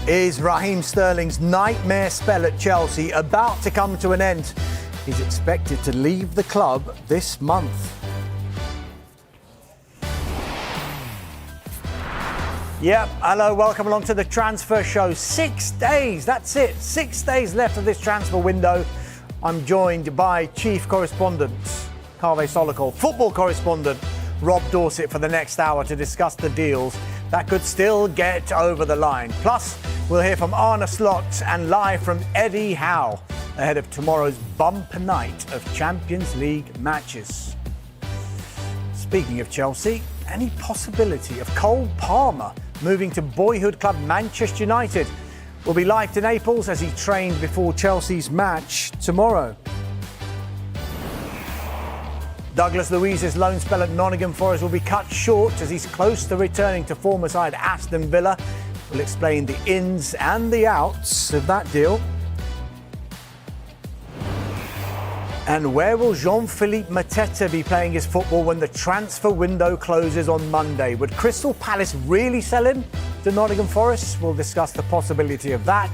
Is Raheem Sterling's nightmare spell at Chelsea about to come to an end? He's expected to leave the club this month. Yep, hello, welcome along to the Transfer Show. 6 days, that's it. 6 days left of this transfer window. I'm joined by Chief Correspondent Kaveh Solokol, football correspondent Rob Dorset for the next hour to discuss the deals that could still get over the line. Plus, we'll hear from Arne Slot and live from Eddie Howe ahead of tomorrow's bumper night of Champions League matches. Speaking of Chelsea, any possibility of Cole Palmer moving to boyhood club Manchester United? We'll be live to Naples as he trained before Chelsea's match tomorrow. Douglas Luiz's loan spell at Nottingham Forest will be cut short as he's close to returning to former side Aston Villa. We'll explain the ins and the outs of that deal. And where will Jean-Philippe Mateta be playing his football when the transfer window closes on Monday? Would Crystal Palace really sell him to Nottingham Forest? We'll discuss the possibility of that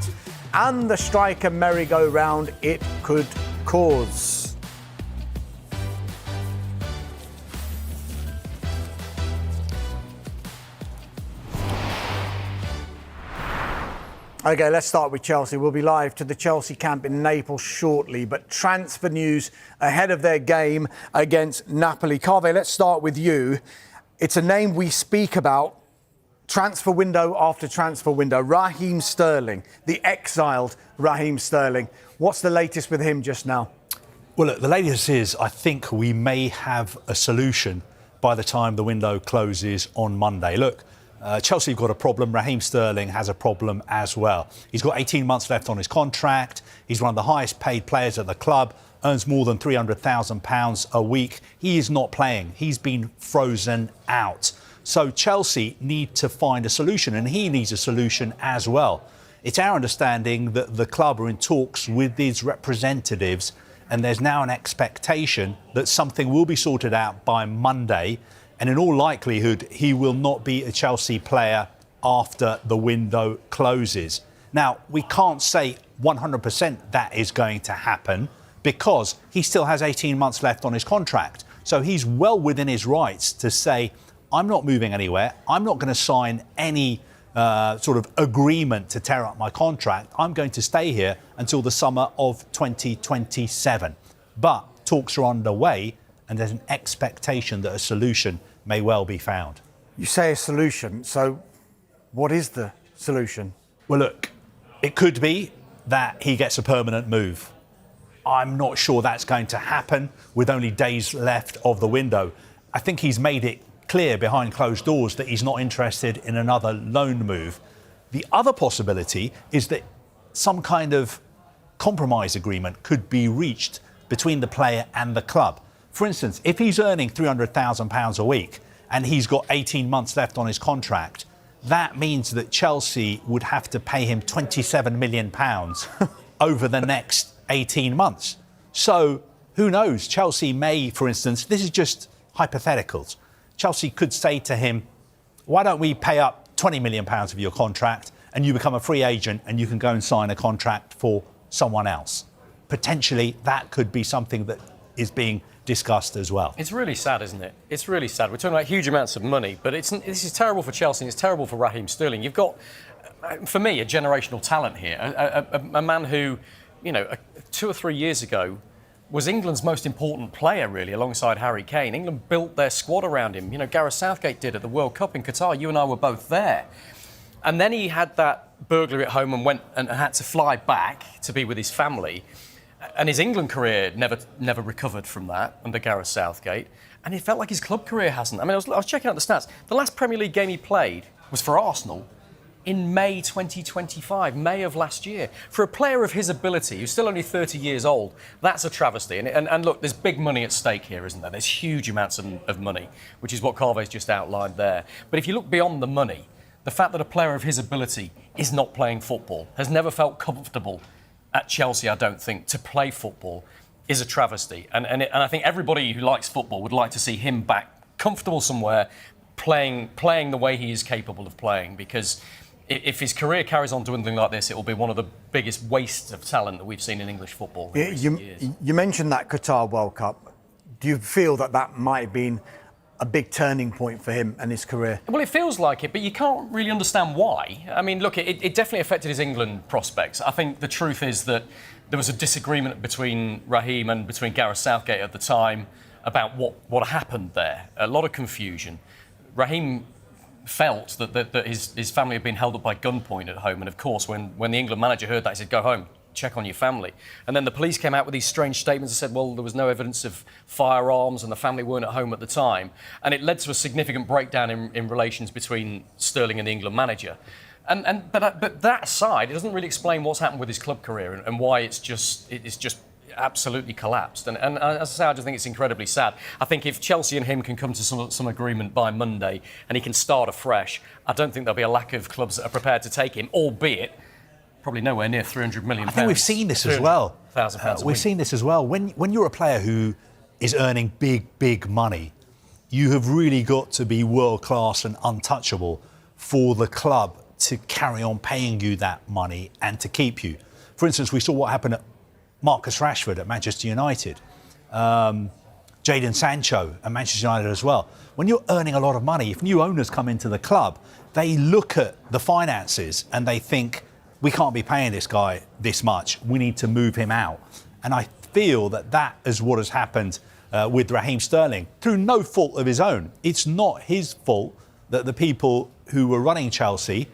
and the striker merry-go-round it could cause. OK, let's start with Chelsea. We'll be live to the Chelsea camp in Naples shortly, but transfer news ahead of their game against Napoli. Kaveh, let's start with you. It's a name we speak about transfer window after transfer window. Raheem Sterling, the exiled Raheem Sterling. What's the latest with him just now? Well, look, the latest is I think we may have a solution by the time the window closes on Monday. Look, Chelsea have got a problem. Raheem Sterling has a problem as well. He's got 18 months left on his contract. He's one of the highest paid players at the club, earns more than £300,000 a week. He is not playing. He's been frozen out. So Chelsea need to find a solution, and he needs a solution as well. It's our understanding that the club are in talks with his representatives, and there's now an expectation that something will be sorted out by Monday. And in all likelihood, he will not be a Chelsea player after the window closes. Now, we can't say 100% that is going to happen because he still has 18 months left on his contract. So he's well within his rights to say, I'm not moving anywhere. I'm not going to sign any sort of agreement to tear up my contract. I'm going to stay here until the summer of 2027. But talks are underway, and there's an expectation that a solution may well be found. You say a solution, so what is the solution? Well, look, it could be that he gets a permanent move. I'm not sure that's going to happen with only days left of the window. I think he's made it clear behind closed doors that he's not interested in another loan move. The other possibility is that some kind of compromise agreement could be reached between the player and the club. For instance, if he's earning £300,000 a week and he's got 18 months left on his contract, that means that Chelsea would have to pay him £27 million over the next 18 months. So who knows? Chelsea may, for instance, this is just hypotheticals. Chelsea could say to him, why don't we pay up £20 million of your contract and you become a free agent and you can go and sign a contract for someone else. Potentially, that could be something that is being discussed as well. It's really sad, isn't it? It's really sad. We're talking about huge amounts of money, but this is terrible for Chelsea and it's terrible for Raheem Sterling. You've got, for me, a generational talent here. A man who, 2 or 3 years ago was England's most important player, really, alongside Harry Kane. England built their squad around him. Gareth Southgate did at the World Cup in Qatar. You and I were both there. And then he had that burglary at home and went and had to fly back to be with his family. And his England career never recovered from that under Gareth Southgate. And it felt like his club career hasn't. I mean, I was checking out the stats. The last Premier League game he played was for Arsenal in May 2025, May of last year. For a player of his ability, who's still only 30 years old, that's a travesty. And look, there's big money at stake here, isn't there? There's huge amounts of money, which is what Kaveh's just outlined there. But if you look beyond the money, the fact that a player of his ability is not playing football, has never felt comfortable at Chelsea, I don't think, to play football is a travesty. And I think everybody who likes football would like to see him back comfortable somewhere, playing the way he is capable of playing, because if his career carries on dwindling like this, it will be one of the biggest wastes of talent that we've seen in English football in recent years. You mentioned that Qatar World Cup. Do you feel that might have been a big turning point for him and his career? Well, it feels like it, but you can't really understand why. I mean, look, it definitely affected his England prospects. I think the truth is that there was a disagreement between Raheem and between Gareth Southgate at the time about what happened there. A lot of confusion. Raheem felt that his family had been held up by gunpoint at home, and of course, when the England manager heard that, he said, "Go home, check on your family." And then the police came out with these strange statements and said, well, there was no evidence of firearms and the family weren't at home at the time. And it led to a significant breakdown in relations between Sterling and the England manager. But that aside, it doesn't really explain what's happened with his club career and why it's just absolutely collapsed. And as I say, I just think it's incredibly sad. I think if Chelsea and him can come to some agreement by Monday and he can start afresh, I don't think there'll be a lack of clubs that are prepared to take him, albeit probably nowhere near £300 million. I think we've seen this as well. We've seen this as well. When you're a player who is earning big money, you have really got to be world class and untouchable for the club to carry on paying you that money and to keep you. For instance, we saw what happened at Marcus Rashford at Manchester United, Jadon Sancho at Manchester United as well. When you're earning a lot of money, if new owners come into the club, they look at the finances and they think, we can't be paying this guy this much. We need to move him out. And I feel that is what has happened with Raheem Sterling through no fault of his own. It's not his fault that the people who were running Chelsea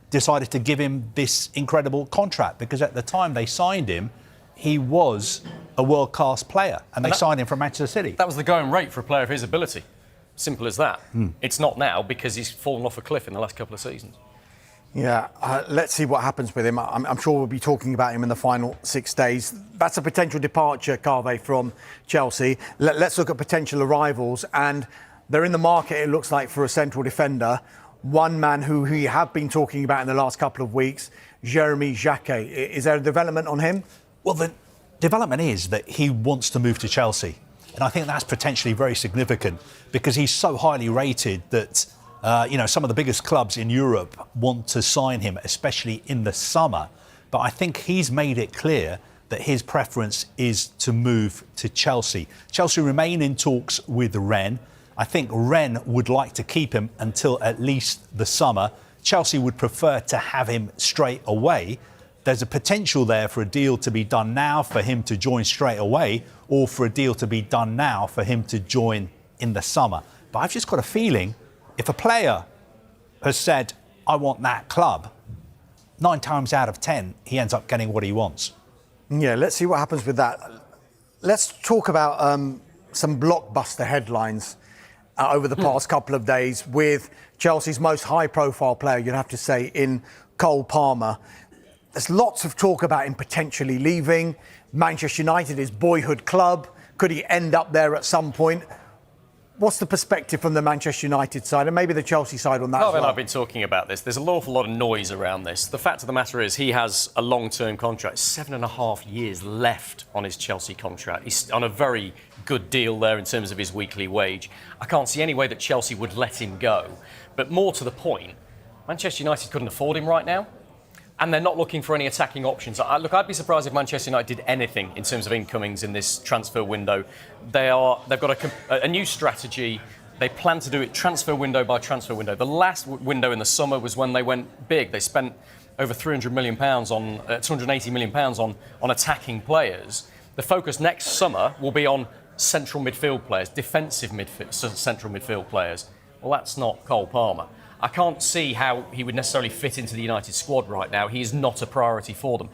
decided to give him this incredible contract, because at the time they signed him, he was a world-class player and they signed him from Manchester City. That was the going rate for a player of his ability. Simple as that. It's not now because he's fallen off a cliff in the last couple of seasons. Yeah, let's see what happens with him. I'm sure we'll be talking about him in the final 6 days. That's a potential departure, Carve, from Chelsea. Let's look at potential arrivals. And they're in the market, it looks like, for a central defender. One man who we have been talking about in the last couple of weeks, Jeremy Jacquet. Is there a development on him? Well, the development is that he wants to move to Chelsea. And I think that's potentially very significant because he's so highly rated that some of the biggest clubs in Europe want to sign him, especially in the summer. But I think he's made it clear that his preference is to move to Chelsea. Chelsea remain in talks with Rennes. I think Rennes would like to keep him until at least the summer. Chelsea would prefer to have him straight away. There's a potential there for a deal to be done now for him to join straight away, or for a deal to be done now for him to join in the summer. But I've just got a feeling if a player has said, I want that club, 9 times out of 10, he ends up getting what he wants. Yeah, let's see what happens with that. Let's talk about some blockbuster headlines over the past couple of days with Chelsea's most high-profile player, you'd have to say, in Cole Palmer. There's lots of talk about him potentially leaving. Manchester United, his boyhood club. Could he end up there at some point? What's the perspective from the Manchester United side and maybe the Chelsea side on that? Carl and I've been talking about this. There's an awful lot of noise around this. The fact of the matter is he has a long-term contract, 7.5 years left on his Chelsea contract. He's on a very good deal there in terms of his weekly wage. I can't see any way that Chelsea would let him go. But more to the point, Manchester United couldn't afford him right now. And they're not looking for any attacking options. I'd be surprised if Manchester United did anything in terms of incomings in this transfer window. They've got a new strategy. They plan to do it transfer window by transfer window. The last window in the summer was when they went big. They spent over £280 million on attacking players. The focus next summer will be on central midfield players, defensive central midfield players. Well, that's not Cole Palmer. I can't see how he would necessarily fit into the United squad right now. He is not a priority for them.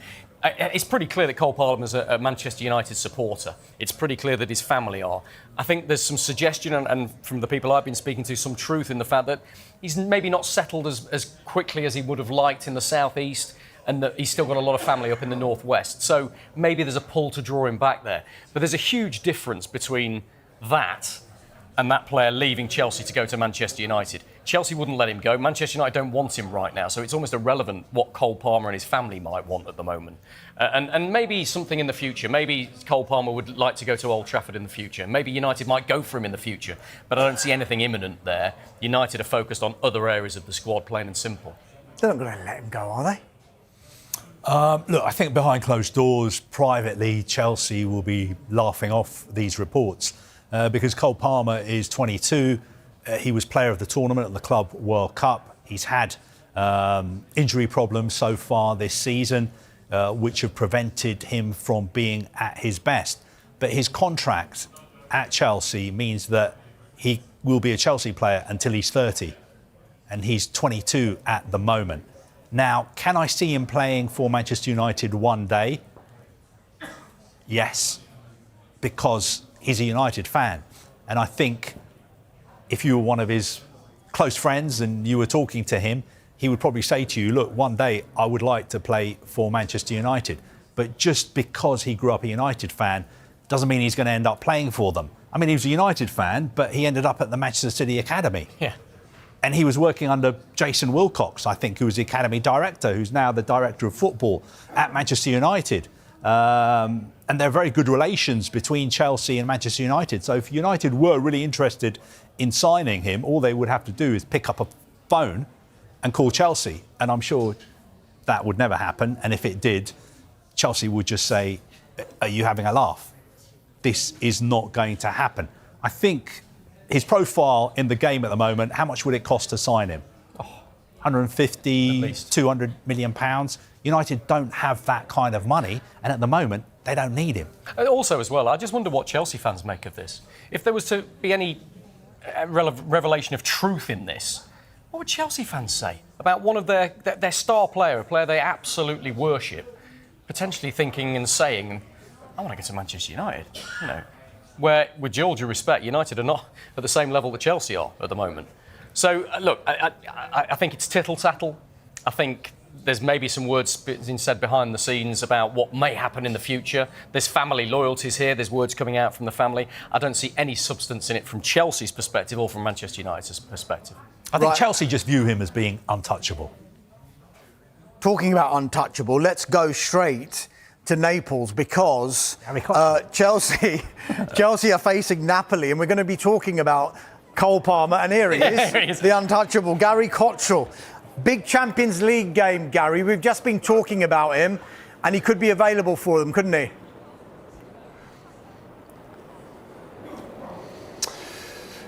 It's pretty clear that Cole Palmer is a Manchester United supporter. It's pretty clear that his family are. I think there's some suggestion, and from the people I've been speaking to, some truth in the fact that he's maybe not settled as quickly as he would have liked in the southeast, and that he's still got a lot of family up in the northwest. So maybe there's a pull to draw him back there. But there's a huge difference between that and that player leaving Chelsea to go to Manchester United. Chelsea wouldn't let him go. Manchester United don't want him right now, so it's almost irrelevant what Cole Palmer and his family might want at the moment. And maybe something in the future. Maybe Cole Palmer would like to go to Old Trafford in the future. Maybe United might go for him in the future, but I don't see anything imminent there. United are focused on other areas of the squad, plain and simple. They're not going to let him go, are they? Look, I think behind closed doors, privately, Chelsea will be laughing off these reports because Cole Palmer is 22. He was player of the tournament at the Club World Cup. He's had injury problems so far this season, which have prevented him from being at his best. But his contract at Chelsea means that he will be a Chelsea player until he's 30, and he's 22 at the moment. Now, can I see him playing for Manchester United one day? Yes, because he's a United fan. And I think if you were one of his close friends and you were talking to him, he would probably say to you, look, one day I would like to play for Manchester United. But just because he grew up a United fan doesn't mean he's going to end up playing for them. I mean, he was a United fan, but he ended up at the Manchester City Academy. Yeah. And he was working under Jason Wilcox, I think, who was the academy director, who's now the director of football at Manchester United. And there are very good relations between Chelsea and Manchester United. So if United were really interested in signing him, all they would have to do is pick up a phone and call Chelsea. And I'm sure that would never happen. And if it did, Chelsea would just say, are you having a laugh? This is not going to happen. I think his profile in the game at the moment, how much would it cost to sign him? 150, 200 million pounds. United don't have that kind of money, and at the moment, they don't need him. Also, as well, I just wonder what Chelsea fans make of this. If there was to be any revelation of truth in this, what would Chelsea fans say about one of their star player, a player they absolutely worship, potentially thinking and saying, I want to get to Manchester United, you know? Where, with all due respect, United are not at the same level that Chelsea are at the moment. So, look, I think it's tittle-tattle. I think there's maybe some words being said behind the scenes about what may happen in the future. There's family loyalties here. There's words coming out from the family. I don't see any substance in it from Chelsea's perspective or from Manchester United's perspective. I think Chelsea just view him as being untouchable. Talking about untouchable, let's go straight to Naples because Chelsea are facing Napoli, and we're going to be talking about Cole Palmer, and here he is, the untouchable Gary Cottrell. Big Champions League game, Gary. We've just been talking about him, and he could be available for them, couldn't he?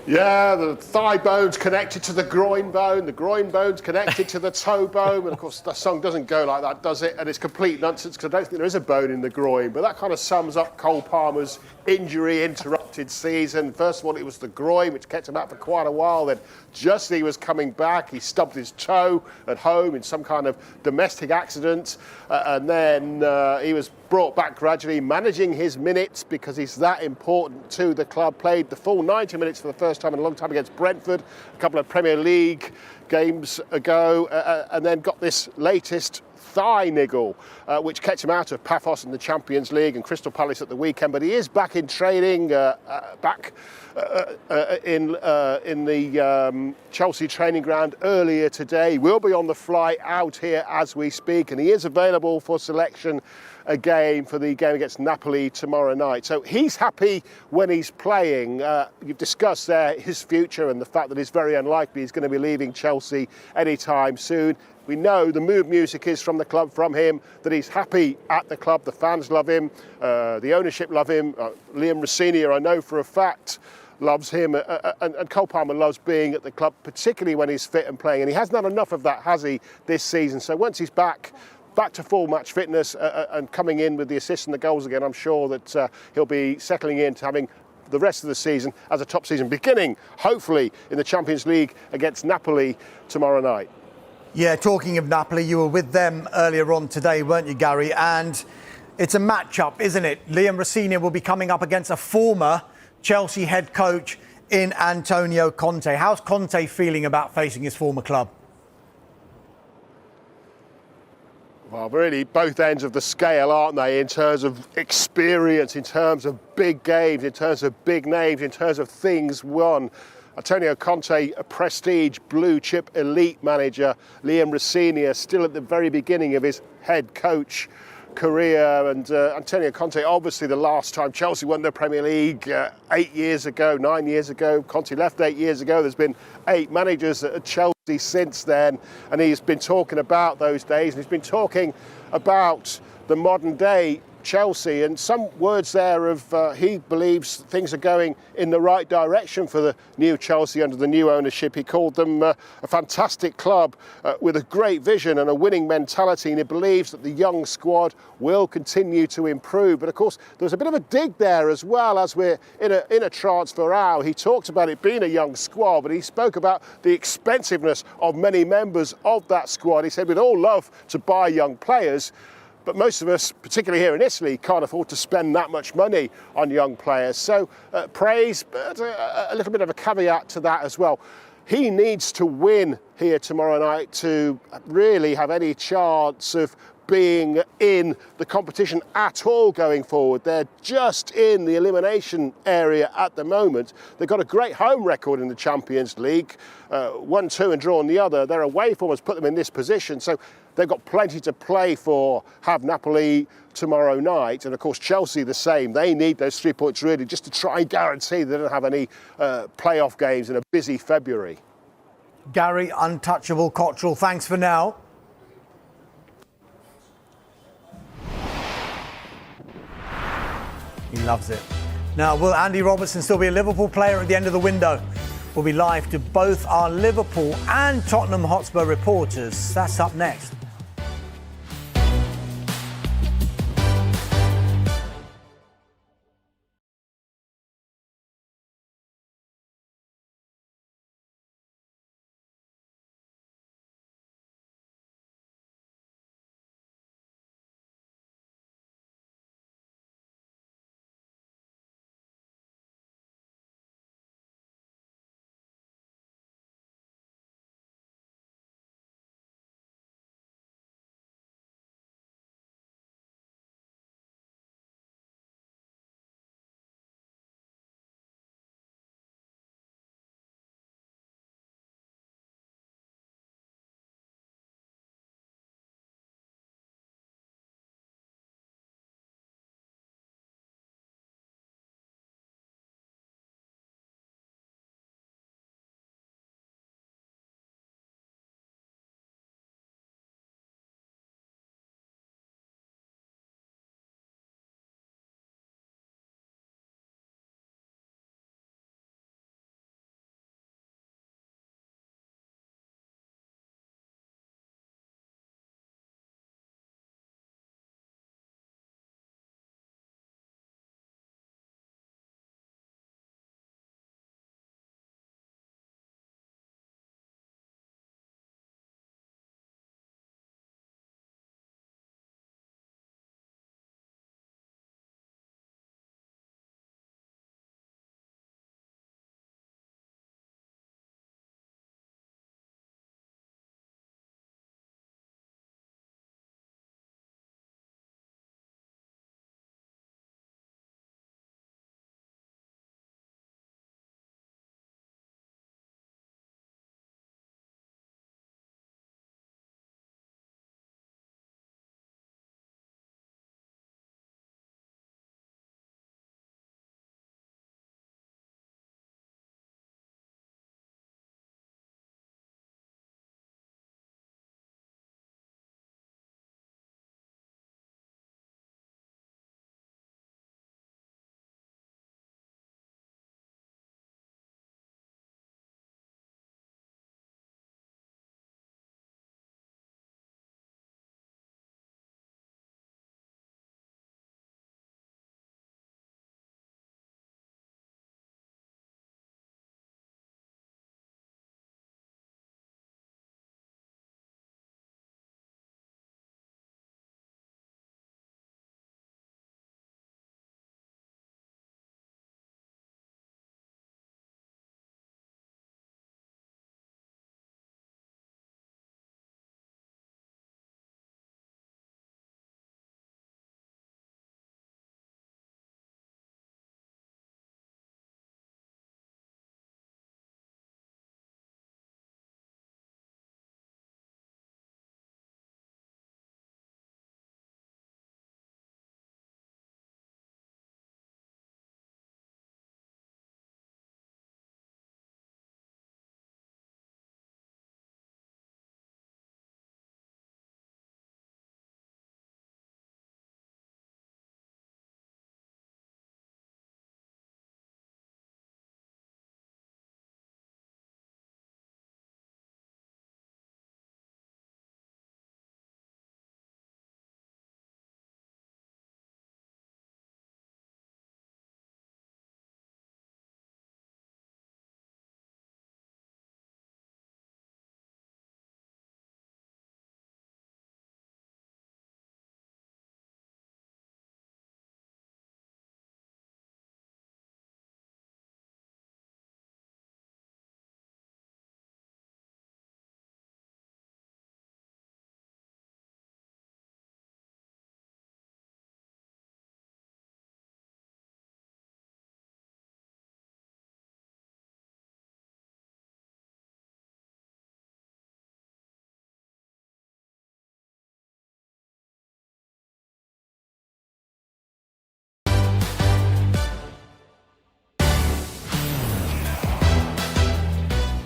Yeah, the thigh bone's connected to the groin bone's connected to the toe bone, and of course the song doesn't go like that, does it? And it's complete nonsense because I don't think there is a bone in the groin, but that kind of sums up Cole Palmer's injury-interrupted season. First of all, it was the groin, which kept him out for quite a while. Then just as he was coming back, he stubbed his toe at home in some kind of domestic accident, and then he was brought back gradually, managing his minutes because he's that important to the club. Played the full 90 minutes for the first time in a long time against Brentford, a couple of Premier League games ago, and then got this latest thigh niggle, which kept him out of Paphos in the Champions League and Crystal Palace at the weekend. But he is back in training, back in the Chelsea training ground earlier today. We'll be on the flight out here as we speak, and he is available for selection again for the game against Napoli tomorrow night. So he's happy when he's playing. You've discussed there his future and the fact that it's very unlikely he's going to be leaving Chelsea anytime soon. We know the mood music is from the club, from him, that he's happy at the club. The fans love him, the ownership love him. Liam Rossini, I know for a fact, loves him, and Cole Palmer loves being at the club, particularly when he's fit and playing. And he hasn't had enough of that, has he, this season? So once he's back to full match fitness and coming in with the assists and the goals again, I'm sure that he'll be settling into having the rest of the season as a top season, beginning, hopefully, in the Champions League against Napoli tomorrow night. Yeah, talking of Napoli, you were with them earlier on today, weren't you, Gary? And it's a match-up, isn't it? Liam Rossini will be coming up against a former Chelsea head coach in Antonio Conte. How's Conte feeling about facing his former club? Well, really, both ends of the scale, aren't they, in terms of experience, in terms of big games, in terms of big names, in terms of things won. Antonio Conte, a prestige blue-chip elite manager. Liam Rossini, still at the very beginning of his head coach career. And Antonio Conte, obviously the last time Chelsea won the Premier League 8 years ago, 9 years ago. Conte left 8 years ago. There's been 8 managers at Chelsea since then, and he's been talking about those days, and he's been talking about the modern day Chelsea, and some words there of he believes things are going in the right direction for the new Chelsea under the new ownership. He called them a fantastic club with a great vision and a winning mentality, and he believes that the young squad will continue to improve. But of course, there's a bit of a dig there as well, as we're in a transfer hour. He talked about it being a young squad, but he spoke about the expensiveness of many members of that squad. He said we'd all love to buy young players, but most of us, particularly here in Italy, can't afford to spend that much money on young players. So praise, but a little bit of a caveat to that as well. He needs to win here tomorrow night to really have any chance of being in the competition at all going forward. They're just in the elimination area at the moment. They've got a great home record in the Champions League, 1-2 and drawn the other. Their away form has put them in this position, so they've got plenty to play for. Have Napoli tomorrow night, and of course Chelsea the same. They need those 3 points really just to try and guarantee they don't have any playoff games in a busy February. Gary Untouchable Cottrell, thanks for now. He loves it. Now, will Andy Robertson still be a Liverpool player at the end of the window? We'll be live to both our Liverpool and Tottenham Hotspur reporters. That's up next.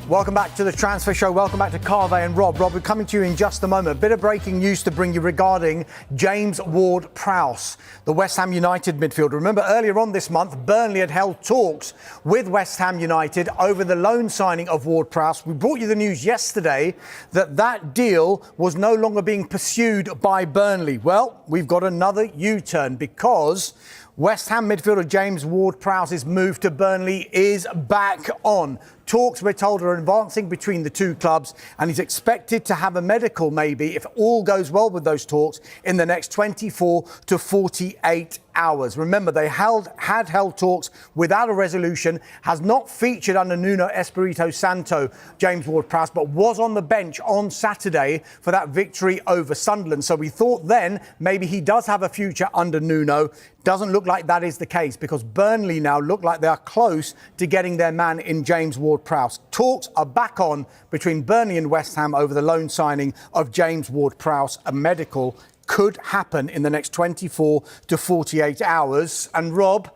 Welcome back to the Transfer Show. Welcome back to Carve and Rob. Rob, we're coming to you in just a moment. A bit of breaking news to bring you regarding James Ward-Prowse, the West Ham United midfielder. Remember, earlier on this month, Burnley had held talks with West Ham United over the loan signing of Ward-Prowse. We brought you the news yesterday that that deal was no longer being pursued by Burnley. Well, we've got another U-turn because West Ham midfielder James Ward-Prowse's move to Burnley is back on. Talks, we're told, are advancing between the two clubs, and he's expected to have a medical, maybe, if all goes well with those talks, in the next 24 to 48 hours. Remember, they had held talks without a resolution, has not featured under Nuno Espirito Santo, James Ward-Prowse, but was on the bench on Saturday for that victory over Sunderland. So we thought then maybe he does have a future under Nuno. Doesn't look like that is the case, because Burnley now look like they are close to getting their man in James Ward-Prowse. Talks are back on between Burnley and West Ham over the loan signing of James Ward-Prowse. A medical could happen in the next 24 to 48 hours. And Rob,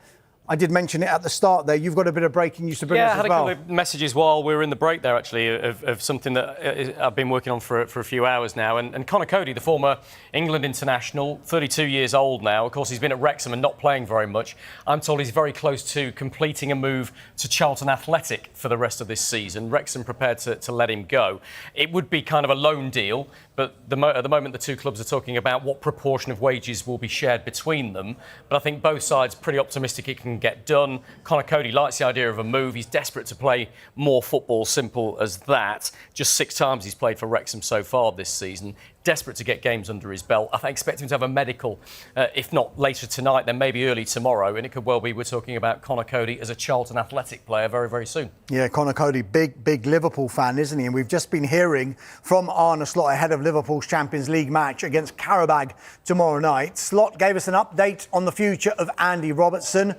I did mention it at the start there. You've got a bit of breaking news to bring us as well. Yeah, I had a couple of messages while we were in the break there, actually, of something that I've been working on for a few hours now. And Conor Coady, the former England international, 32 years old now. Of course, he's been at Wrexham and not playing very much. I'm told he's very close to completing a move to Charlton Athletic for the rest of this season. Wrexham prepared to let him go. It would be kind of a loan deal, but at the moment the two clubs are talking about what proportion of wages will be shared between them. But I think both sides are pretty optimistic it can get done. Conor Coady likes the idea of a move. He's desperate to play more football, simple as that. Just 6 times he's played for Wrexham so far this season. Desperate to get games under his belt. I expect him to have a medical, if not later tonight, then maybe early tomorrow. And it could well be we're talking about Conor Coady as a Charlton Athletic player very, very soon. Yeah, Conor Coady, big Liverpool fan, isn't he? And we've just been hearing from Arne Slot ahead of Liverpool's Champions League match against Qarabag tomorrow night. Slot gave us an update on the future of Andy Robertson.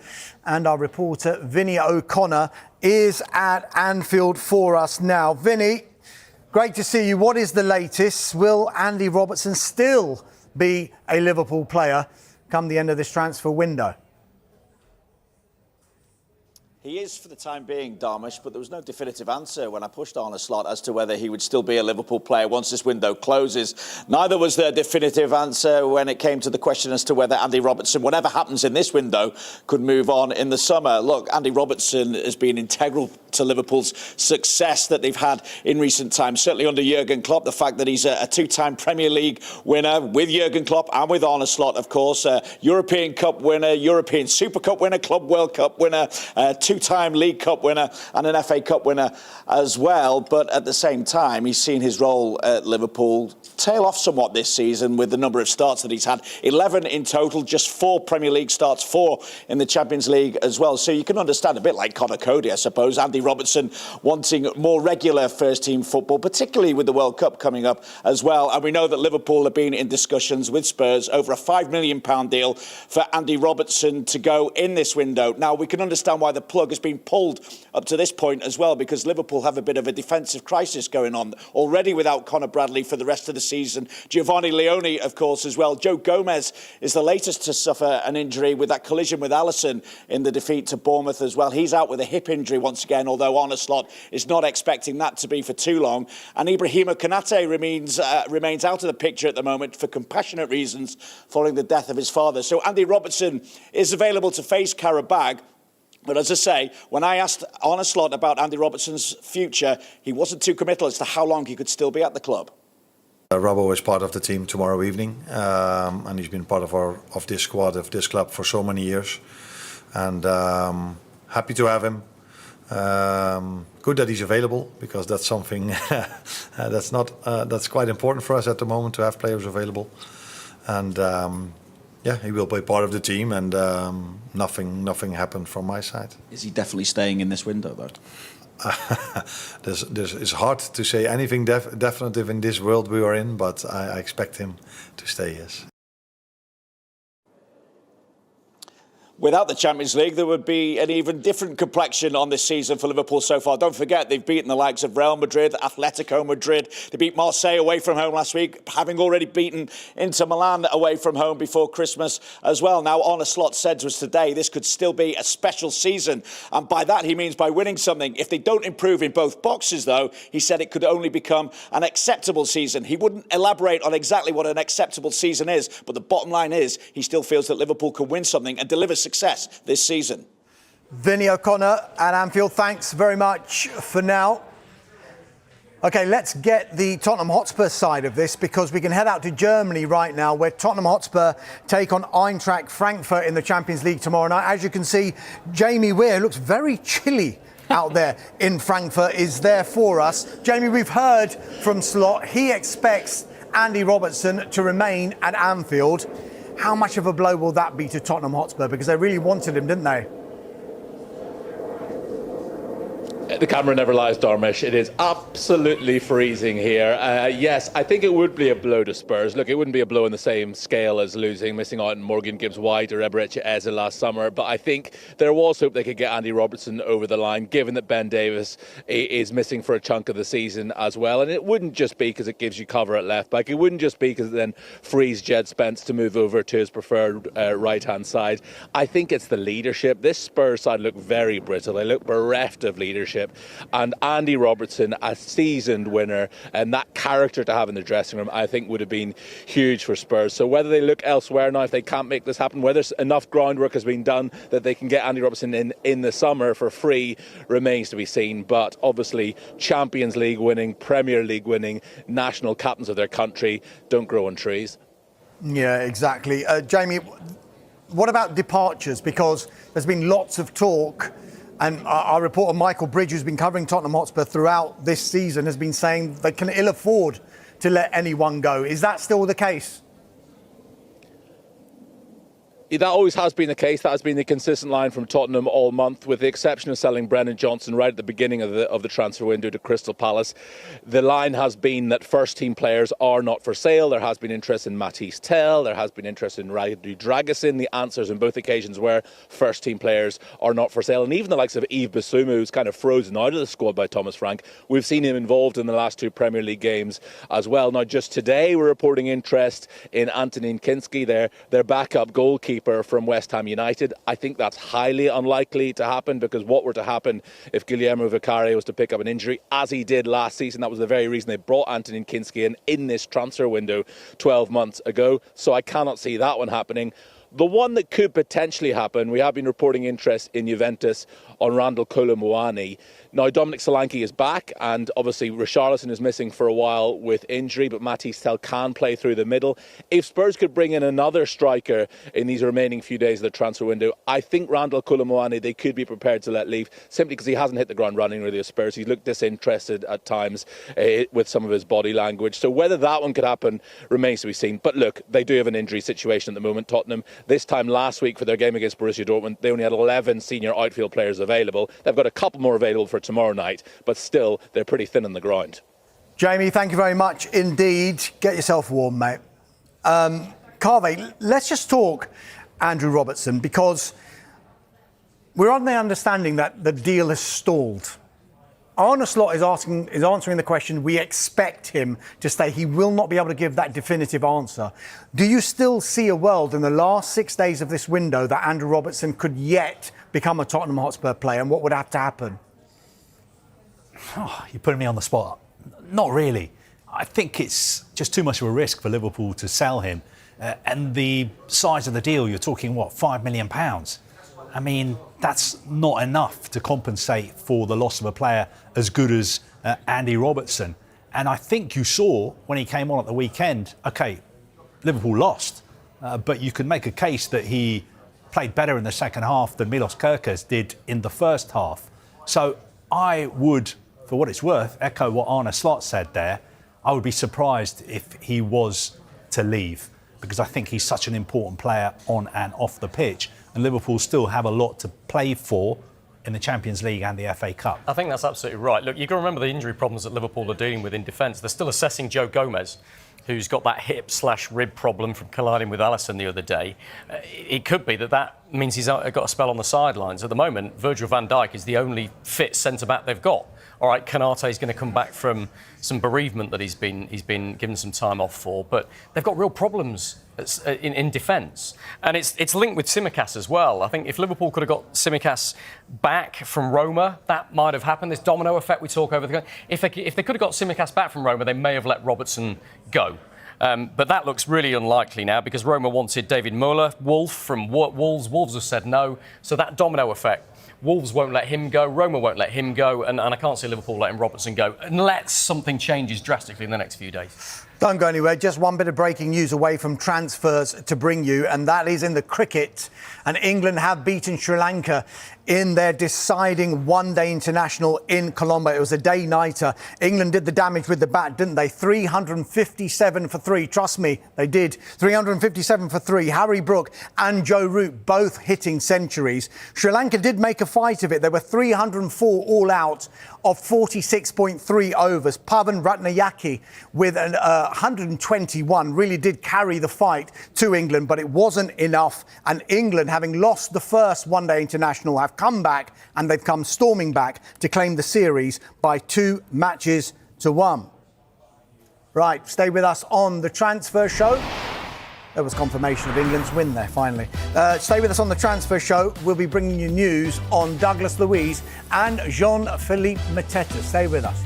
And our reporter, Vinny O'Connor, is at Anfield for us now. Vinny, great to see you. What is the latest? Will Andy Robertson still be a Liverpool player come the end of this transfer window? He is for the time being, Darmish, but there was no definitive answer when I pushed Arne Slot as to whether he would still be a Liverpool player once this window closes. Neither was there a definitive answer when it came to the question as to whether Andy Robertson, whatever happens in this window, could move on in the summer. Look, Andy Robertson has been integral to Liverpool's success that they've had in recent times, certainly under Jurgen Klopp. The fact that he's a 2-time Premier League winner with Jurgen Klopp and with Arne Slot, of course, European Cup winner, European Super Cup winner, Club World Cup winner, 2-time League Cup winner and an FA Cup winner as well. But at the same time, he's seen his role at Liverpool tail off somewhat this season with the number of starts that he's had. 11 in total, just 4 Premier League starts, 4 in the Champions League as well. So you can understand, a bit like Conor Coady, I suppose, Andy Robertson wanting more regular first-team football, particularly with the World Cup coming up as well. And we know that Liverpool have been in discussions with Spurs over a £5 million deal for Andy Robertson to go in this window. Now, we can understand why the plug has been pulled up to this point as well, because Liverpool have a bit of a defensive crisis going on already without Conor Bradley for the rest of the season. Giovanni Leone, of course, as well. Joe Gomez is the latest to suffer an injury with that collision with Alisson in the defeat to Bournemouth as well. He's out with a hip injury once again, although Arne Slot is not expecting that to be for too long. And Ibrahima Konate remains out of the picture at the moment for compassionate reasons following the death of his father. So Andy Robertson is available to face Qarabag. But as I say, when I asked Arne Slot about Andy Robertson's future, he wasn't too committal as to how long he could still be at the club. Robbo is part of the team tomorrow evening, and he's been part of this squad, of this club for so many years. And happy to have him. Good that he's available, because that's something that's quite important for us at the moment, to have players available. And yeah, he will be part of the team, and nothing happened from my side. Is he definitely staying in this window, though? It's hard to say anything definitive in this world we are in, but I expect him to stay, yes. Without the Champions League, there would be an even different complexion on this season for Liverpool so far. Don't forget, they've beaten the likes of Real Madrid, Atletico Madrid. They beat Marseille away from home last week, having already beaten Inter Milan away from home before Christmas as well. Now, Arne Slot said to us today, this could still be a special season. And by that, he means by winning something. If they don't improve in both boxes, though, he said it could only become an acceptable season. He wouldn't elaborate on exactly what an acceptable season is, but the bottom line is he still feels that Liverpool can win something and deliver success this season. Vinny O'Connor at Anfield, thanks very much for now. OK, let's get the Tottenham Hotspur side of this, because we can head out to Germany right now, where Tottenham Hotspur take on Eintracht Frankfurt in the Champions League tomorrow night. As you can see, Jamie Weir looks very chilly out there in Frankfurt, is there for us. Jamie, we've heard from Slot. He expects Andy Robertson to remain at Anfield. How much of a blow will that be to Tottenham Hotspur? Because they really wanted him, didn't they? The camera never lies, Darmish. It is absolutely freezing here. Yes, I think it would be a blow to Spurs. Look, it wouldn't be a blow on the same scale as missing out on Morgan Gibbs-White or Eberechi Eze last summer. But I think there was hope they could get Andy Robertson over the line, given that Ben Davies is missing for a chunk of the season as well. And it wouldn't just be because it gives you cover at left back. It wouldn't just be because it then frees Jed Spence to move over to his preferred right-hand side. I think it's the leadership. This Spurs side look very brittle. They look bereft of leadership. And Andy Robertson, a seasoned winner, and that character to have in the dressing room, I think would have been huge for Spurs. So whether they look elsewhere now, if they can't make this happen, whether enough groundwork has been done that they can get Andy Robertson in the summer for free, remains to be seen. But obviously, Champions League winning, Premier League winning, national captains of their country don't grow on trees. Yeah, exactly. Jamie, what about departures? Because there's been lots of talk. And our reporter, Michael Bridge, who's been covering Tottenham Hotspur throughout this season, has been saying they can ill afford to let anyone go. Is that still the case? That always has been the case. That has been the consistent line from Tottenham all month, with the exception of selling Brennan Johnson right at the beginning of the transfer window to Crystal Palace. The line has been that first-team players are not for sale. There has been interest in Matisse Tell. There has been interest in Radu Dragusin. The answers on both occasions were first-team players are not for sale. And even the likes of Yves Bissouma, who's kind of frozen out of the squad by Thomas Frank, we've seen him involved in the last two Premier League games as well. Now, just today, we're reporting interest in Antonin Kinski, their backup goalkeeper from West Ham United. I think that's highly unlikely to happen, because what were to happen if Guillermo Vicario was to pick up an injury, as he did last season? That was the very reason they brought Antonin Kinski in this transfer window 12 months ago. So I cannot see that one happening. The one that could potentially happen, we have been reporting interest in Juventus on Randall Kolo Muani. Now, Dominic Solanke is back, and obviously Richarlison is missing for a while with injury, but Matisse Tell can play through the middle. If Spurs could bring in another striker in these remaining few days of the transfer window, I think Randall Kolo Muani, they could be prepared to let leave, simply because he hasn't hit the ground running really with Spurs. He's looked disinterested at times with some of his body language. So whether that one could happen remains to be seen. But look, they do have an injury situation at the moment, Tottenham. This time last week for their game against Borussia Dortmund, they only had 11 senior outfield players available. They've got a couple more available for tomorrow night, but still, they're pretty thin on the ground. Jamie, thank you very much indeed. Get yourself warm, mate. Carvey, let's just talk Andrew Robertson, because we're on the understanding that the deal has stalled. Arne Slot is answering the question, we expect him to stay. He will not be able to give that definitive answer. Do you still see a world in the last 6 days of this window that Andrew Robertson could yet become a Tottenham Hotspur player, and what would have to happen? Oh, you're putting me on the spot. Not really. I think it's just too much of a risk for Liverpool to sell him. And the size of the deal, you're talking, what, £5 million? I mean, that's not enough to compensate for the loss of a player as good as Andy Robertson. And I think you saw when he came on at the weekend, OK, Liverpool lost, but you could make a case that he played better in the second half than Milos Kerkez did in the first half. So I would, for what it's worth, echo what Arne Slot said there. I would be surprised if he was to leave, because I think he's such an important player on and off the pitch. And Liverpool still have a lot to play for in the Champions League and the FA Cup. I think that's absolutely right. Look, you've got to remember the injury problems that Liverpool are dealing with in defence. They're still assessing Joe Gomez, who's got that hip/rib problem from colliding with Alisson the other day. It could be that means he's got a spell on the sidelines. At the moment, Virgil van Dijk is the only fit centre-back they've got. All right, Konate's going to come back from some bereavement that he's been given some time off for, but they've got real problems in defence. And it's linked with Tsimikas as well. I think if Liverpool could have got Tsimikas back from Roma, that might have happened. This domino effect we talk over the... If they could have got Tsimikas back from Roma, they may have let Robertson go. But that looks really unlikely now because Roma wanted David Muller, Wolf from Wolves. Wolves have said no. So that domino effect. Wolves won't let him go, Roma won't let him go, and I can't see Liverpool letting Robertson go unless something changes drastically in the next few days. Don't go anywhere. Just one bit of breaking news away from transfers to bring you, and that is in the cricket. And England have beaten Sri Lanka in their deciding one-day international in Colombo. It was a day-nighter. England did the damage with the bat, didn't they? 357 for 3. Trust me, they did. 357 for 3. Harry Brook and Joe Root both hitting centuries. Sri Lanka did make a fight of it. They were 304 all out of 46.3 overs. Pavan Ratnayake with an 121 really did carry the fight to England, but it wasn't enough. And England, having lost the first one-day international, have come back and they've come storming back to claim the series by 2-1. Right, stay with us on the transfer show. There was confirmation of England's win there, finally. Stay with us on the transfer show. We'll be bringing you news on Douglas Luiz and Jean-Philippe Mateta. Stay with us.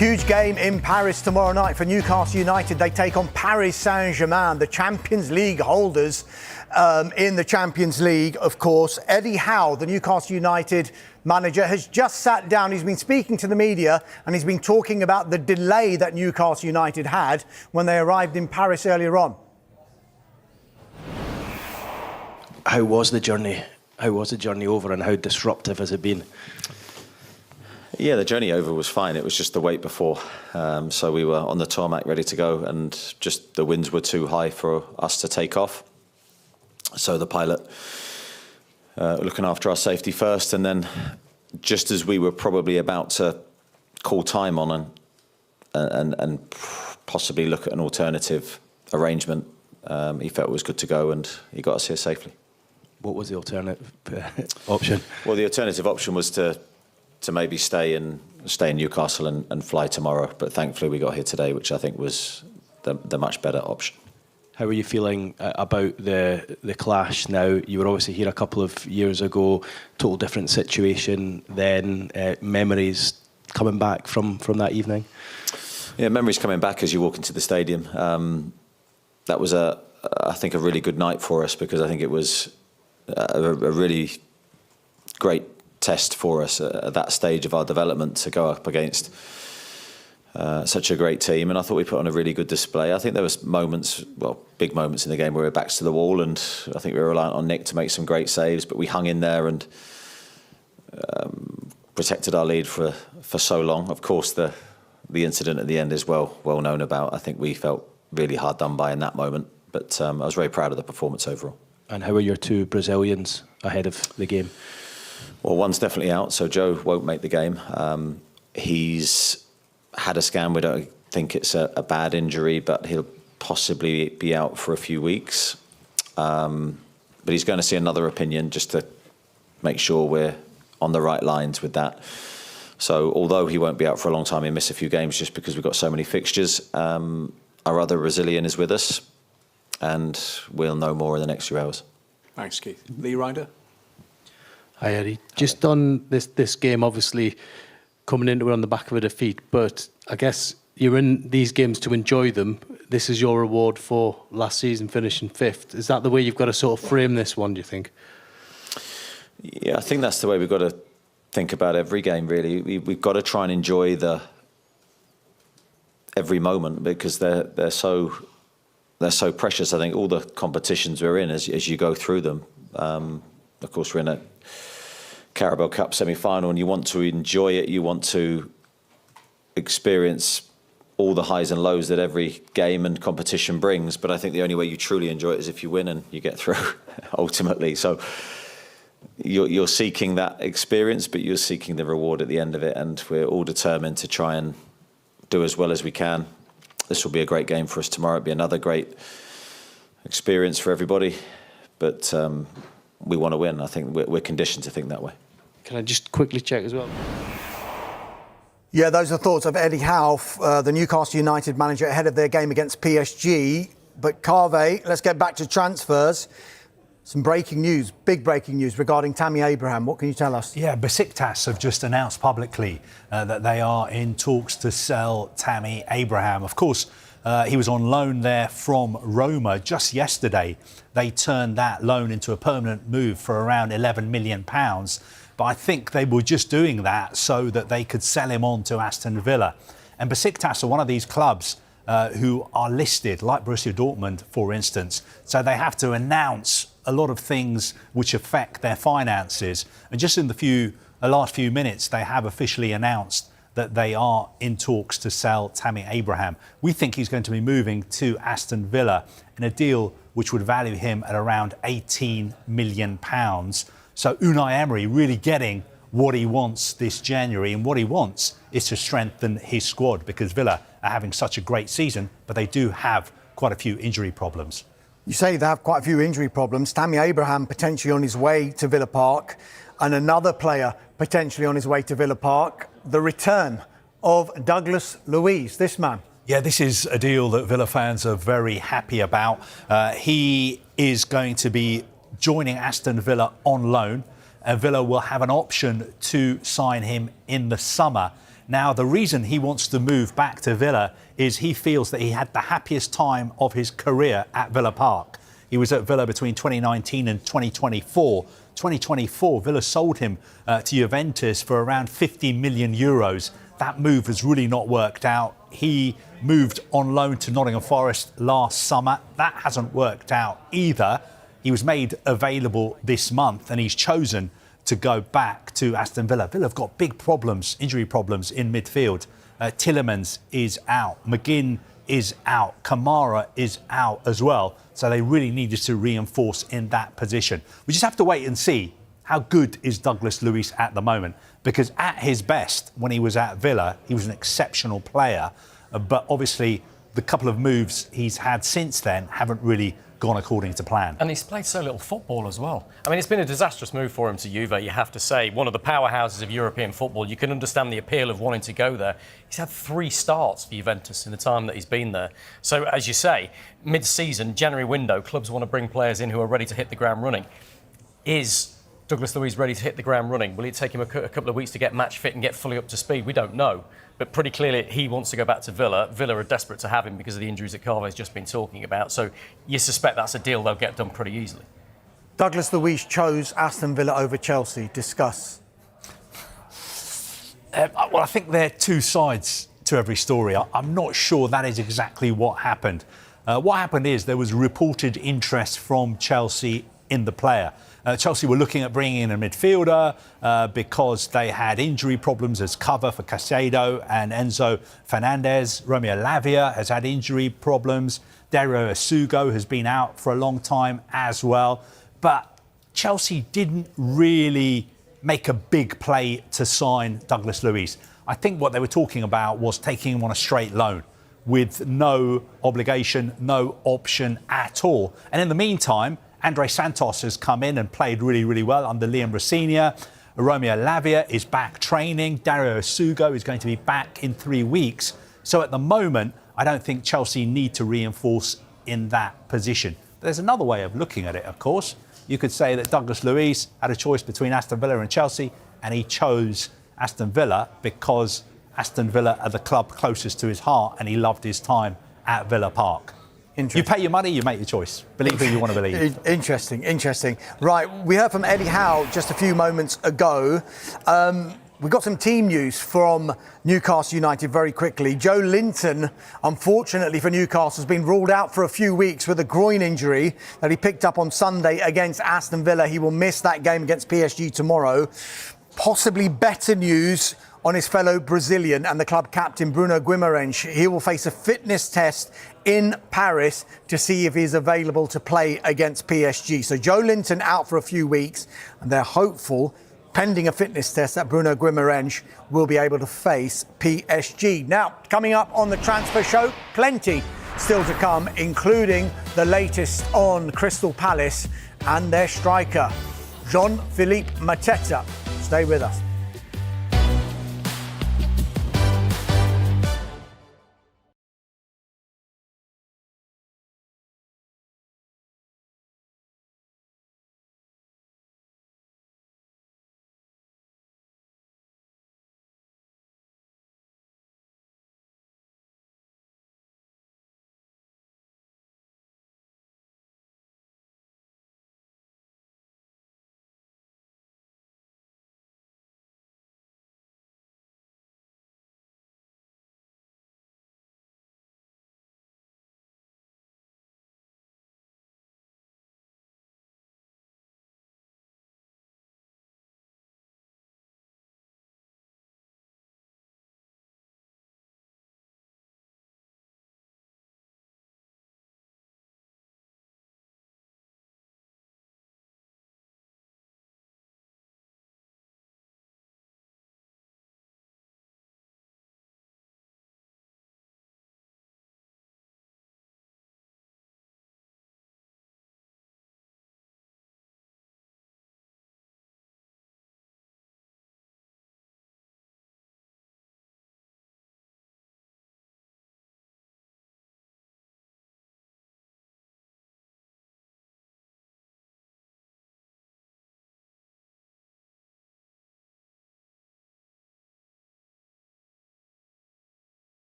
Huge game in Paris tomorrow night for Newcastle United. They take on Paris Saint-Germain, the Champions League holders in the Champions League, of course. Eddie Howe, the Newcastle United manager, has just sat down. He's been speaking to the media and he's been talking about the delay that Newcastle United had when they arrived in Paris earlier on. How was the journey? How was the journey over and how disruptive has it been? Yeah, the journey over was fine. It was just the wait before. So we were on the tarmac ready to go and just the winds were too high for us to take off. So the pilot looking after our safety first, and then just as we were probably about to call time on and possibly look at an alternative arrangement, he felt it was good to go and he got us here safely. What was the alternative option? Well, the alternative option was to maybe stay in Newcastle and fly tomorrow, but thankfully we got here today, which I think was the much better option. How are you feeling about the clash now? You were obviously here a couple of years ago, total different situation then, memories coming back from that evening? Yeah, memories coming back as you walk into the stadium. That was, I think, a really good night for us because I think it was a really great test for us at that stage of our development to go up against such a great team, and I thought we put on a really good display. I think there was moments, well, big moments in the game where we were backs to the wall, and I think we were reliant on Nick to make some great saves, but we hung in there and protected our lead for so long. Of course, the incident at the end is well known about. I think we felt really hard done by in that moment, but I was very proud of the performance overall. And how are your two Brazilians ahead of the game? Well, one's definitely out, so Joe won't make the game. He's had a scan. We don't think it's a bad injury, but he'll possibly be out for a few weeks. But he's going to see another opinion just to make sure we're on the right lines with that. So although he won't be out for a long time, he'll miss a few games just because we've got so many fixtures. Our other Brazilian is with us, and we'll know more in the next few hours. Thanks, Keith. Lee Ryder? Hi, Eddie. Just on this game, obviously coming into it on the back of a defeat, but I guess you're in these games to enjoy them. This is your reward for last season finishing fifth. Is that the way you've got to sort of frame this one, do you think? Yeah, I think that's the way we've got to think about every game, really. We've got to try and enjoy every moment because they're so precious. I think all the competitions we're in, as you go through them, of course we're in a Carabao Cup semi-final and you want to enjoy it, you want to experience all the highs and lows that every game and competition brings, but I think the only way you truly enjoy it is if you win and you get through, ultimately. So you're seeking that experience, but you're seeking the reward at the end of it, and we're all determined to try and do as well as we can. This will be a great game for us tomorrow. It'll be another great experience for everybody, but we want to win. I think we're conditioned to think that way. Can I just quickly check as well? Yeah, those are thoughts of Eddie Howe, the Newcastle United manager, ahead of their game against PSG. But Carve, let's get back to transfers. Some breaking news, big breaking news regarding Tammy Abraham. What can you tell us? Yeah, Besiktas have just announced publicly that they are in talks to sell Tammy Abraham. Of course, he was on loan there from Roma just yesterday. They turned that loan into a permanent move for around £11 million. But I think they were just doing that so that they could sell him on to Aston Villa. And Besiktas are one of these clubs who are listed, like Borussia Dortmund, for instance. So they have to announce a lot of things which affect their finances. And just in the last few minutes, they have officially announced that they are in talks to sell Tammy Abraham. We think he's going to be moving to Aston Villa in a deal which would value him at around £18 million. So Unai Emery really getting what he wants this January, and what he wants is to strengthen his squad because Villa are having such a great season, but they do have quite a few injury problems. You say they have quite a few injury problems. Tammy Abraham potentially on his way to Villa Park, and another player potentially on his way to Villa Park. The return of Douglas Luiz, this man. Yeah, this is a deal that Villa fans are very happy about. He is going to be joining Aston Villa on loan. Villa will have an option to sign him in the summer. Now, the reason he wants to move back to Villa is he feels that he had the happiest time of his career at Villa Park. He was at Villa between 2019 and 2024. 2024, Villa sold him to Juventus for around 50 million euros. That move has really not worked out. He moved on loan to Nottingham Forest last summer. That hasn't worked out either. He was made available this month and he's chosen to go back to Aston Villa. Villa have got big problems, injury problems in midfield. Tielemans is out. McGinn is out. Kamara is out as well. So they really needed to reinforce in that position. We just have to wait and see how good is Douglas Luiz at the moment. Because at his best, when he was at Villa, he was an exceptional player. But obviously, the couple of moves he's had since then haven't really gone according to plan. And he's played so little football as well. I mean, it's been a disastrous move for him to Juve, you have to say. One of the powerhouses of European football. You can understand the appeal of wanting to go there. He's had 3 starts for Juventus in the time that he's been there. So, as you say, mid-season, January window, clubs want to bring players in who are ready to hit the ground running. Is Douglas Luiz ready to hit the ground running? Will it take him a couple of weeks to get match fit and get fully up to speed? We don't know. But pretty clearly, he wants to go back to Villa. Villa are desperate to have him because of the injuries that Carve's just been talking about. So you suspect that's a deal they'll get done pretty easily. Douglas Luiz chose Aston Villa over Chelsea. Discuss. Well, I think there are 2 sides to every story. I'm not sure that is exactly what happened. What happened is there was reported interest from Chelsea in the player. Chelsea were looking at bringing in a midfielder because they had injury problems as cover for Caicedo and Enzo Fernandez. Romeo Lavia has had injury problems. Dario Asugo has been out for a long time as well. But Chelsea didn't really make a big play to sign Douglas Luiz. I think what they were talking about was taking him on a straight loan with no obligation, no option at all. And in the meantime, Andre Santos has come in and played really, really well under Liam Rosenior. Romeo Lavia is back training. Dario Asugo is going to be back in 3 weeks. So at the moment, I don't think Chelsea need to reinforce in that position. There's another way of looking at it, of course. You could say that Douglas Luiz had a choice between Aston Villa and Chelsea, and he chose Aston Villa because Aston Villa are the club closest to his heart and he loved his time at Villa Park. You pay your money, you make your choice. Believe who you want to believe. Interesting. Right, we heard from Eddie Howe just a few moments ago. We got some team news from Newcastle United very quickly. Joe Linton, unfortunately for Newcastle, has been ruled out for a few weeks with a groin injury that he picked up on Sunday against Aston Villa. He will miss that game against PSG tomorrow. Possibly better news on his fellow Brazilian and the club captain Bruno Guimarães. He will face a fitness test in Paris to see if he's available to play against PSG. So Joe Linton out for a few weeks, and they're hopeful, pending a fitness test, that Bruno Guimarães will be able to face PSG. Now, coming up on the transfer show, plenty still to come, including the latest on Crystal Palace and their striker, Jean-Philippe Mateta. Stay with us.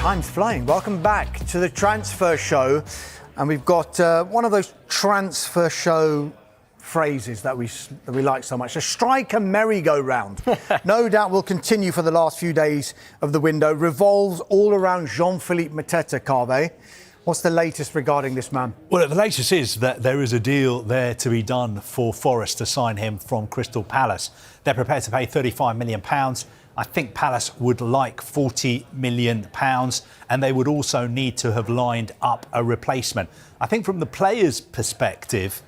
Time's flying. Welcome back to the transfer show. And we've got one of those transfer show phrases that we like so much. A striker merry-go-round. No doubt will continue for the last few days of the window. Revolves all around Jean-Philippe Mateta, Carve. What's the latest regarding this man? Well, the latest is that there is a deal there to be done for Forest to sign him from Crystal Palace. They're prepared to pay £35 million. I think Palace would like £40 million, and they would also need to have lined up a replacement. I think from the player's perspective,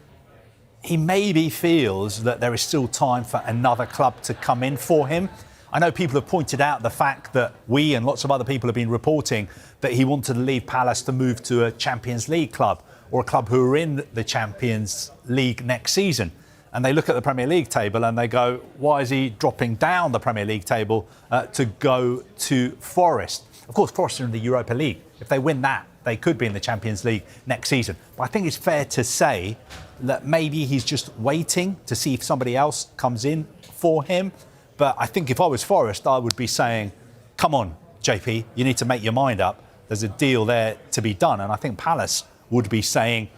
he maybe feels that there is still time for another club to come in for him. I know people have pointed out the fact that we and lots of other people have been reporting that he wanted to leave Palace to move to a Champions League club or a club who are in the Champions League next season. And they look at the Premier League table and they go, why is he dropping down the Premier League table to go to Forest? Of course, Forest are in the Europa League. If they win that, they could be in the Champions League next season. But I think it's fair to say that maybe he's just waiting to see if somebody else comes in for him. But I think if I was Forest, I would be saying, come on, JP, you need to make your mind up. There's a deal there to be done. And I think Palace would be saying,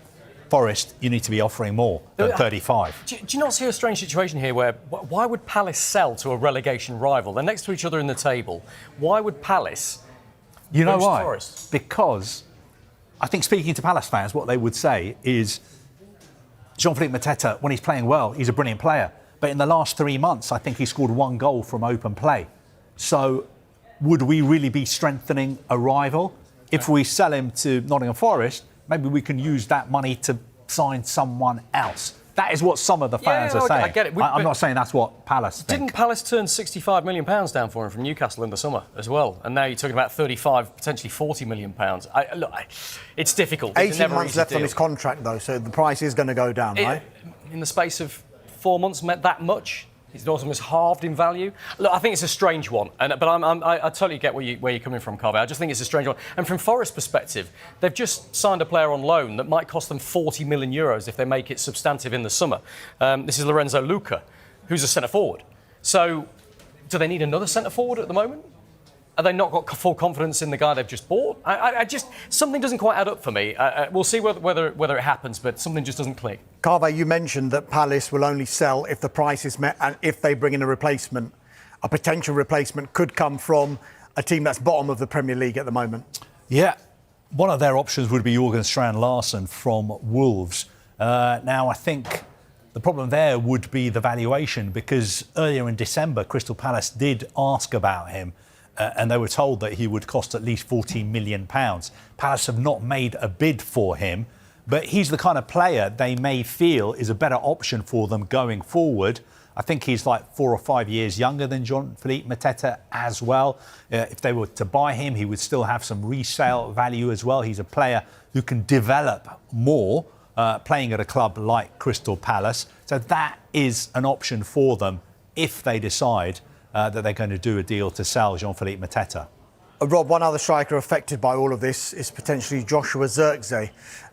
Forest, you need to be offering more than 35. Do you not see a strange situation here where why would Palace sell to a relegation rival? They're next to each other in the table. Why would Palace You know lose to why? Forest? Because I think speaking to Palace fans, what they would say is Jean-Philippe Mateta, when he's playing well, he's a brilliant player. But in the last 3 months, I think he scored 1 goal from open play. So would we really be strengthening a rival? If we sell him to Nottingham Forest, maybe we can use that money to sign someone else. That is what some of the fans are saying. I get it. I'm not saying that's what Palace think. Didn't Palace turn £65 million down for him from Newcastle in the summer as well? And now you're talking about 35, potentially £40 million. Look, it's difficult. 18 months left on his contract, though, so the price is going to go down, right? In the space of 4 months, meant that much? It's almost halved in value. Look, I think it's a strange one, but I totally get where you're coming from, Carve. I just think it's a strange one. And from Forest's perspective, they've just signed a player on loan that might cost them €40 million if they make it substantive in the summer. This is Lorenzo Luca, who's a centre forward. So, do they need another centre forward at the moment? Have they not got full confidence in the guy they've just bought? I just something doesn't quite add up for me. We'll see whether it happens, but something just doesn't click. Carve, you mentioned that Palace will only sell if the price is met and if they bring in a replacement. A potential replacement could come from a team that's bottom of the Premier League at the moment. Yeah, one of their options would be Jørgen Strand-Larsen from Wolves. Now, I think the problem there would be the valuation, because earlier in December, Crystal Palace did ask about him. And they were told that he would cost at least £14 million. Palace have not made a bid for him, but he's the kind of player they may feel is a better option for them going forward. I think he's like 4 or 5 years younger than Jean-Philippe Mateta as well. If they were to buy him, he would still have some resale value as well. He's a player who can develop more playing at a club like Crystal Palace. So that is an option for them if they decide that they're going to do a deal to sell Jean-Philippe Mateta. Rob, one other striker affected by all of this is potentially Joshua Zirkzee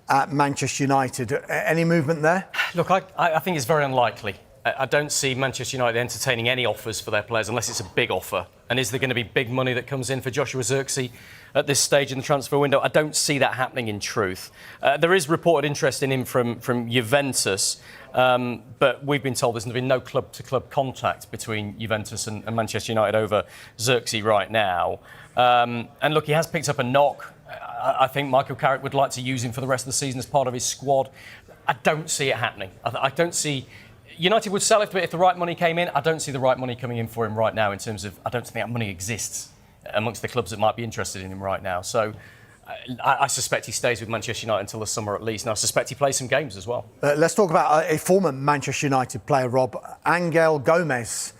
at Manchester United. Any movement there? Look, I think it's very unlikely. I don't see Manchester United entertaining any offers for their players unless it's a big offer. And is there going to be big money that comes in for Joshua Zirkzee at this stage in the transfer window? I don't see that happening in truth. There is reported interest in him from Juventus, but we've been told there's been no club-to-club contact between Juventus and Manchester United over Zirkzee right now. And look, he has picked up a knock. I think Michael Carrick would like to use him for the rest of the season as part of his squad. I don't see it happening. I don't see... United would sell it if the right money came in. I don't see the right money coming in for him right now in terms of... I don't think that money exists amongst the clubs that might be interested in him right now. So I suspect he stays with Manchester United until the summer at least. And I suspect he plays some games as well. Let's talk about a former Manchester United player, Rob. Angel Gomez,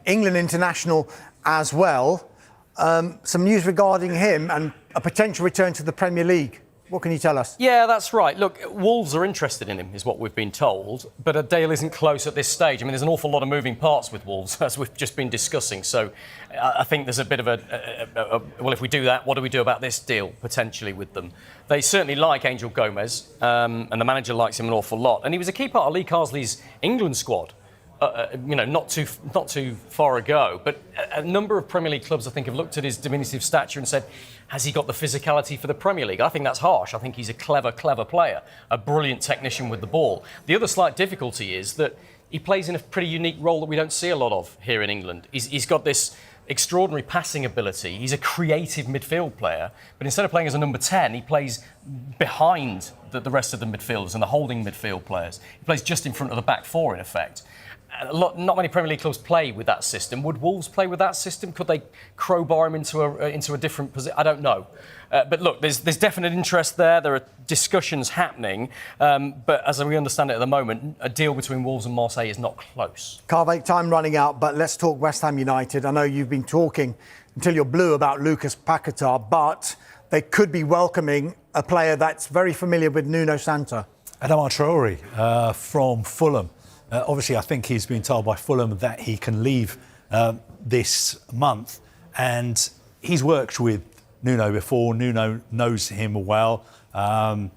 England international as well. Some news regarding him and a potential return to the Premier League. What can you tell us? Yeah, that's right. Look, Wolves are interested in him, is what we've been told, but a deal isn't close at this stage. I mean, there's an awful lot of moving parts with Wolves, as we've just been discussing. So I think there's a bit of well, if we do that, what do we do about this deal, potentially, with them? They certainly like Angel Gomez, and the manager likes him an awful lot. And he was a key part of Lee Carsley's England squad not too far ago. But a number of Premier League clubs, I think, have looked at his diminutive stature and said, has he got the physicality for the Premier League? I think that's harsh. I think he's a clever player, a brilliant technician with the ball. The other slight difficulty is that he plays in a pretty unique role that we don't see a lot of here in England. He's got this extraordinary passing ability. He's a creative midfield player, but instead of playing as a number 10, he plays behind the rest of the midfielders and the holding midfield players. He plays just in front of the back four, in effect. Not many Premier League clubs play with that system. Would Wolves play with that system? Could they crowbar him into a different position? I don't know. But look, there's definite interest there. There are discussions happening. But as we understand it at the moment, a deal between Wolves and Marseille is not close. Carvey, time running out, but let's talk West Ham United. I know you've been talking until you're blue about Lucas Paquetá, but they could be welcoming a player that's very familiar with Nuno Santo. Adama Traore from Fulham. Obviously, I think he's been told by Fulham that he can leave this month. And he's worked with Nuno before. Nuno knows him well. One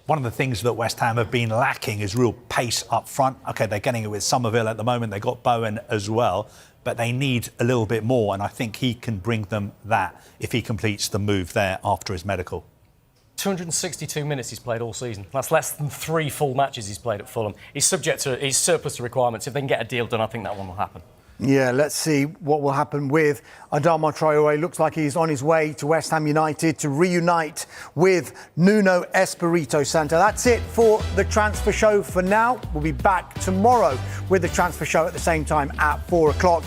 of the things that West Ham have been lacking is real pace up front. OK, they're getting it with Somerville at the moment. They've got Bowen as well. But they need a little bit more. And I think he can bring them that if he completes the move there after his medical. 262 minutes he's played all season. That's less than 3 full matches he's played at Fulham. He's surplus to requirements. If they can get a deal done, I think that one will happen. Yeah, let's see what will happen with Adama Traore. Looks like he's on his way to West Ham United to reunite with Nuno Espirito Santo. That's it for the Transfer Show for now. We'll be back tomorrow with the Transfer Show at the same time at 4 o'clock.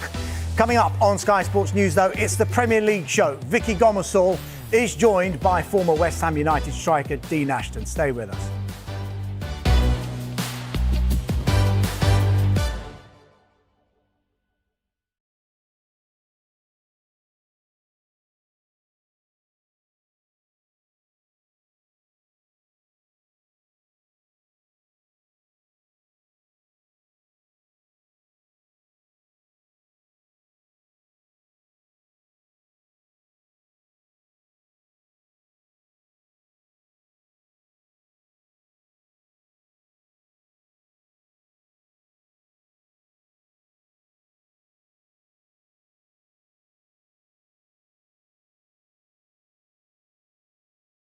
Coming up on Sky Sports News, though, it's the Premier League show. Vicky Gomersall is joined by former West Ham United striker Dean Ashton. Stay with us.